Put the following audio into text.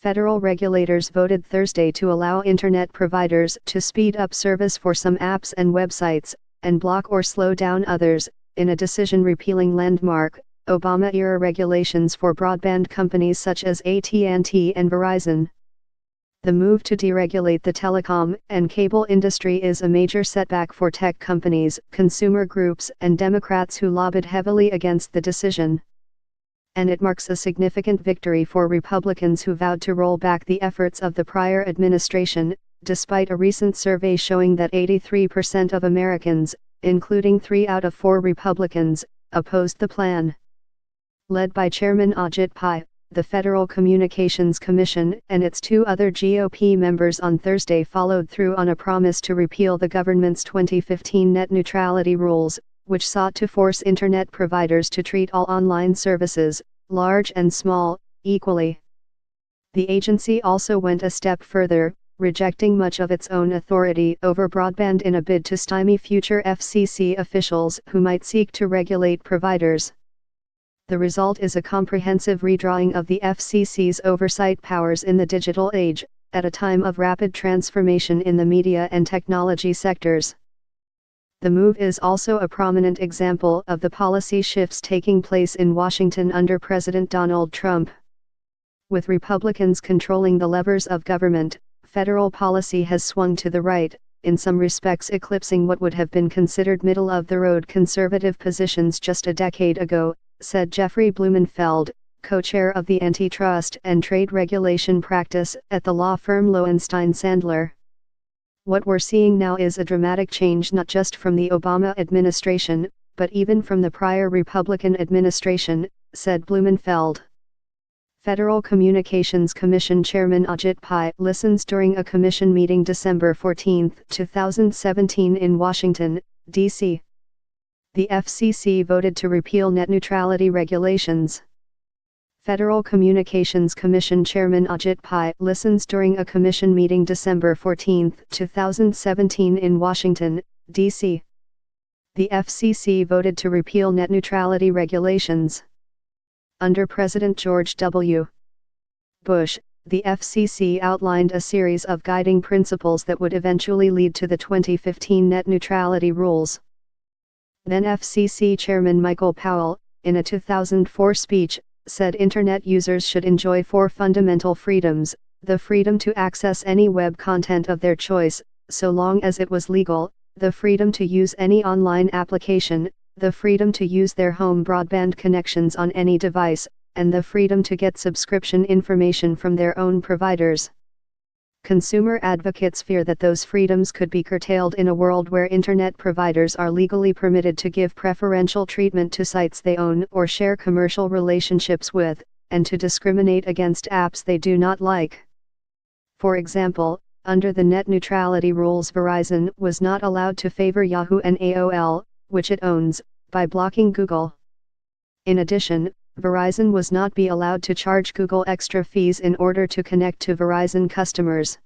Federal regulators voted Thursday to allow Internet providers to speed up service for some apps and websites, and block or slow down others, in a decision repealing landmark, Obama-era regulations for broadband companies such as AT&T and Verizon. The move to deregulate the telecom and cable industry is a major setback for tech companies, consumer groups, and Democrats who lobbied heavily against the decision. And it marks a significant victory for Republicans who vowed to roll back the efforts of the prior administration, despite a recent survey showing that 83% of Americans, including 3 out of 4 Republicans, opposed the plan. Led by Chairman Ajit Pai, the Federal Communications Commission and its 2 other GOP members on Thursday followed through on a promise to repeal the government's 2015 net neutrality rules, which sought to force Internet providers to treat all online services, large and small, equally. The agency also went a step further, rejecting much of its own authority over broadband in a bid to stymie future FCC officials who might seek to regulate providers. The result is a comprehensive redrawing of the FCC's oversight powers in the digital age, at a time of rapid transformation in the media and technology sectors. The move is also a prominent example of the policy shifts taking place in Washington under President Donald Trump. With Republicans controlling the levers of government, federal policy has swung to the right, in some respects eclipsing what would have been considered middle-of-the-road conservative positions just a decade ago, said Jeffrey Blumenfeld, co-chair of the antitrust and trade regulation practice at the law firm Lowenstein Sandler. What we're seeing now is a dramatic change not just from the Obama administration, but even from the prior Republican administration, said Blumenfeld. Federal Communications Commission Chairman Ajit Pai listens during a commission meeting December 14, 2017 in Washington, D.C. The FCC voted to repeal net neutrality regulations. Federal Communications Commission Chairman Ajit Pai listens during a commission meeting December 14, 2017 in Washington, D.C. The FCC voted to repeal net neutrality regulations. Under President George W. Bush, the FCC outlined a series of guiding principles that would eventually lead to the 2015 net neutrality rules. Then FCC Chairman Michael Powell, in a 2004 speech, said Internet users should enjoy 4 fundamental freedoms: the freedom to access any web content of their choice, so long as it was legal, the freedom to use any online application, the freedom to use their home broadband connections on any device, and the freedom to get subscription information from their own providers. Consumer advocates fear that those freedoms could be curtailed in a world where Internet providers are legally permitted to give preferential treatment to sites they own or share commercial relationships with, and to discriminate against apps they do not like. For example, under the net neutrality rules, Verizon was not allowed to favor Yahoo and AOL, which it owns, by blocking Google. In addition, Verizon was not allowed to charge Google extra fees in order to connect to Verizon customers.